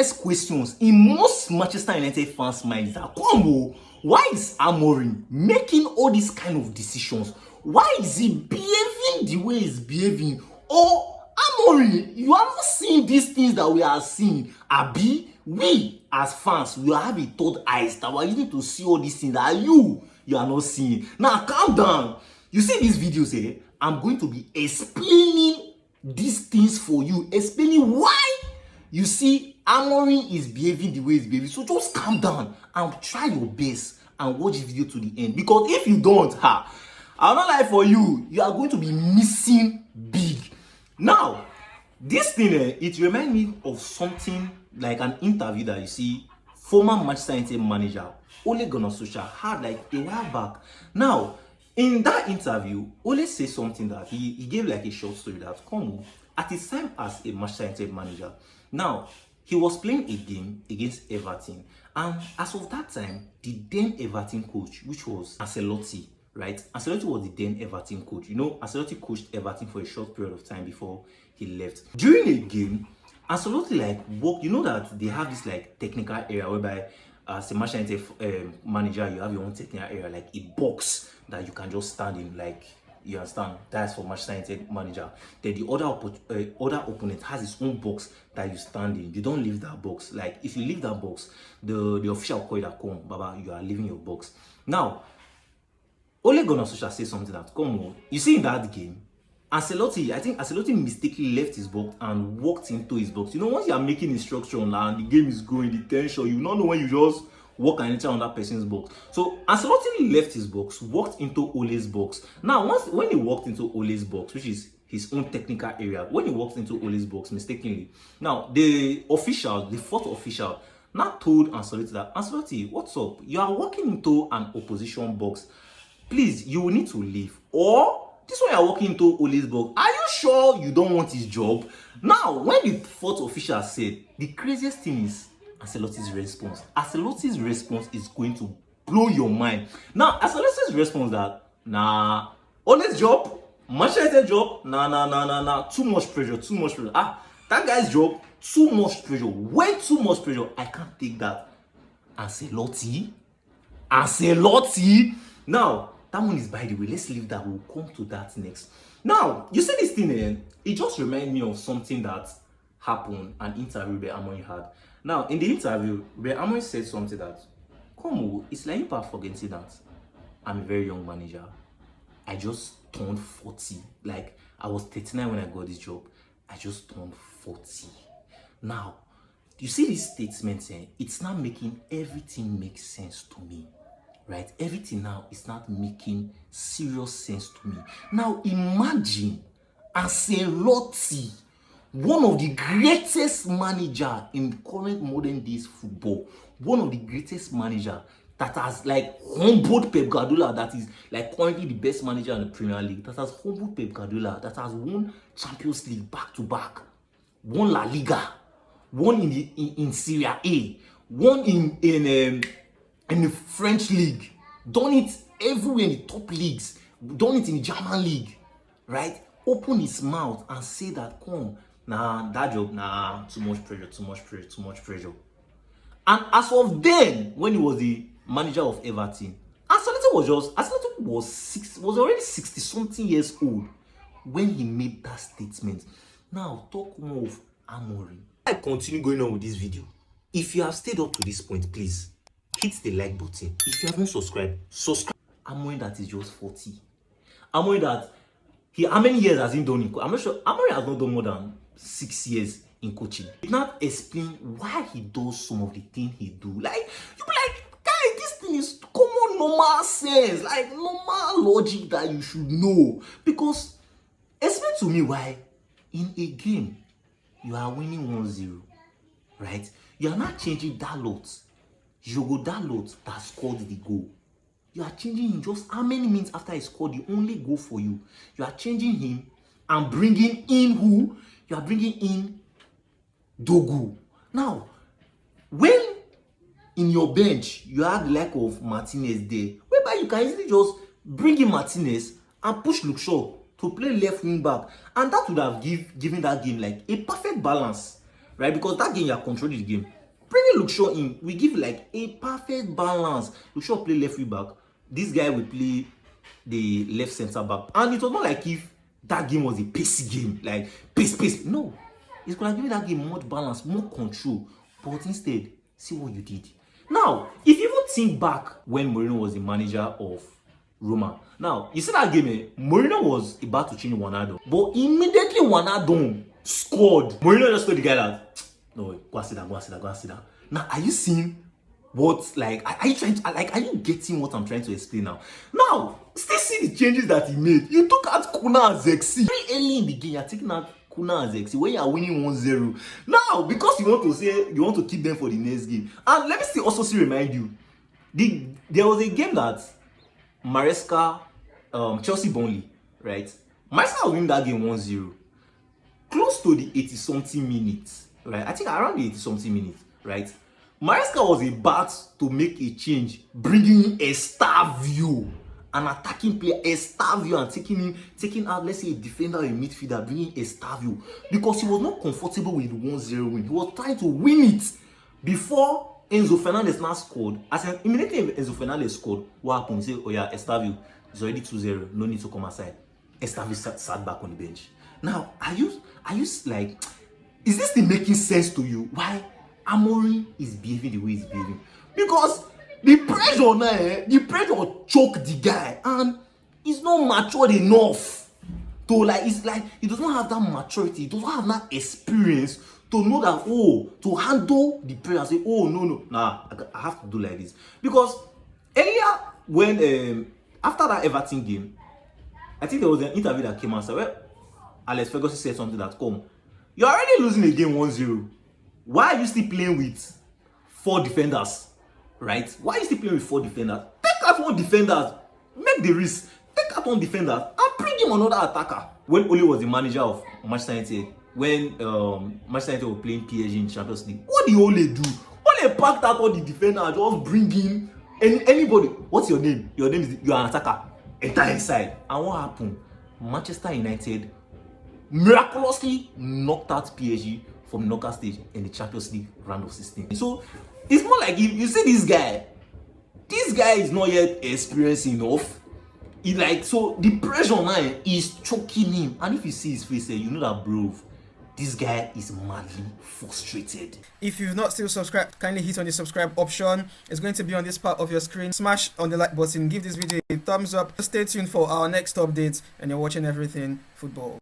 first questions in most Manchester United fans' minds are, come on, why is Amorim making all these kind of decisions? Why is he behaving the way he's behaving? Or Amorim, you haven't seen these things that we are seeing. Abi, we as fans, we have a third eyes that we are using to see all these things that you are not seeing. Now, calm down. You see these videos here? I'm going to be explaining these things for you, explaining why you see Amorim is behaving the way he's behaving. So just calm down and try your best and watch this video to the end. Because if you don't, I'll not lie for you, you are going to be missing big. Now, this thing, it reminds me of something like an interview that you see former Manchester United manager Ole Gunnar Solskjaer had like a while back. Now, in that interview, Ole said something that he gave like a short story that, come on, at his time as a Manchester United manager, now, he was playing a game against Everton, and as of that time, the then Everton coach, which was Ancelotti, right? Ancelotti was the then Everton coach. You know, Ancelotti coached Everton for a short period of time before he left. During a game, Ancelotti you know that they have this like technical area whereby as a Manchester United manager, you have your own technical area, like a box that you can just stand in, like, you understand? That's for Manchester United manager. Then the other opponent has his own box that you stand in. You don't leave that box. Like, if you leave that box, the official call that come, Baba, you are leaving your box. Now, Ole Gunnar Solskjaer said something that, come on, you see in that game, I think Ancelotti mistakenly left his box and walked into his box. You know, once you are making instruction and the game is going, the tension, you don't know when you just walk and enter on that person's box. So Ancelotti left his box, walked into Ole's box. Now, when he walked into Ole's box, which is his own technical area, when he walked into Ole's box mistakenly, now the fourth official, now told Ancelotti that, Ancelotti, what's up? You are walking into an opposition box. Please, you will need to leave. Or this one you are walking into Ole's box. Are you sure you don't want his job? Now, when the fourth official said, the craziest thing is Ancelotti's response. Ancelotti's response is going to blow your mind. Now, Ancelotti's response that, nah, Ole's job, Manchester United job, nah, too much pressure. That guy's job, too much pressure, way too much pressure. I can't take that. Ancelotti. Now, that one is, by the way, let's leave that. We'll come to that next. Now, you see this thing here, it just reminds me of something that happened, an interview where Amorim had. Now, in the interview, where Amorim said something that, come on, it's like you are forgetting that I'm a very young manager. I just turned 40. Like, I was 39 when I got this job. I just turned 40. Now, you see this statement here, it's not making everything make sense to me. Right? Everything now is not making serious sense to me. Now, imagine Ancelotti, one of the greatest manager in current modern days football, one of the greatest manager that has like humbled Pep Guardiola, that is like currently the best manager in the Premier League, that has humbled Pep Guardiola, that has won Champions League back to back, won La Liga, won in Serie A, won in the French league, done it everywhere in the top leagues, done it in the German league, right? Open his mouth and say that, come, nah, that job, nah, too much pressure. And as of then, when he was the manager of Everton, Ancelotti was already 60-something years old when he made that statement. Now, talk more of Amorim. I continue going on with this video. If you have stayed up to this point, please hit the like button. If you haven't subscribed, subscribe. Amorim that is just 40. Amorim that, how many years has he done in coaching? I'm not sure. Amorim has not done more than 6 years in coaching. He did not explain why he does some of the things he do. Like, you be like, guy, this thing is common normal sense, like normal logic that you should know. Because explain to me why in a game you are winning 1-0, right? You are not changing Dalot. Jogo Dalot that scored the goal. You are changing him just how many minutes after he scored the only goal for you? You are changing him and bringing in who? You are bringing in Dogu. Now, when in your bench you have the lack of Martinez there, whereby you can easily just bring in Martinez and push Luke Shaw to play left wing back, and that would have given that game like a perfect balance. right? Because that game, you are controlling the game. Bringing Luke Shaw in, we give like a perfect balance. Luke Shaw play left wing back. This guy will play the left center back. And it was not like if that game was a pacey game, like pace. No. It's gonna give you that game more balance, more control. But instead, see what you did. Now, if you even think back when Mourinho was the manager of Roma. Now, you see that game, Mourinho was about to change Wijnaldum. But immediately Wijnaldum scored. Mourinho just told the guy that, no, go and sit down. Now, are you seeing what, like, are you trying to, like, are you getting what I'm trying to explain now? Now, still see the changes that he made. You took out Kuna as Zexi. Very early in the game, you're taking out Kuna as Zexi when you are winning 1-0. Now, because you want to say, you want to keep them for the next game. And let me still remind you, there was a game that Maresca, Chelsea Burnley, right? Maresca was winning that game 1-0. Close to the 80-something minutes, right? I think around the 80-something minutes, right? Maresca was about to make a change, bringing in Estavio, an attacking player, Estavio, and taking out, let's say, a defender or a midfielder, bringing Estavio, because he was not comfortable with the 1-0 win. He was trying to win it before Enzo Fernandez now scored. As immediately Enzo Fernandez scored, what happened? He said, oh yeah, Estavio is already 2-0, no need to come aside. Estavio sat back on the bench. Now, are you like, is this thing making sense to you? Why Amorim is behaving the way he's behaving? Because the pressure now, the pressure choked the guy, and he's not matured enough to, like, it's like he does not have that maturity, he does not have that experience to know that, oh, to handle the pressure and say, oh, no, nah, I have to do like this. Because earlier, when after that Everton game, I think there was an interview that came out where Alex Ferguson said something that, come, you're already losing a game 1-0. Why are you still playing with 4 defenders? Right? Why are you still playing with 4 defenders? Take out 1 defender, make the risk. Take out 1 defender and bring him another attacker. When Ole was the manager of Manchester United, when Manchester United were playing PSG in Champions League, what did Ole do? Ole packed out all the defenders, just bring in anybody. What's your name? Your name is, you are an attacker. Enter inside. And what happened? Manchester United miraculously knocked out PSG from the knockout stage in the Champions League round of 16. So it's more like, if you see this guy is not yet experienced enough. He, like, so the pressure now is choking him. And if you see his face, you know that, bro, this guy is madly frustrated. If you've not still subscribed, kindly hit on the subscribe option. It's going to be on this part of your screen. Smash on the like button. Give this video a thumbs up. Stay tuned for our next updates, and you're watching Everything Football.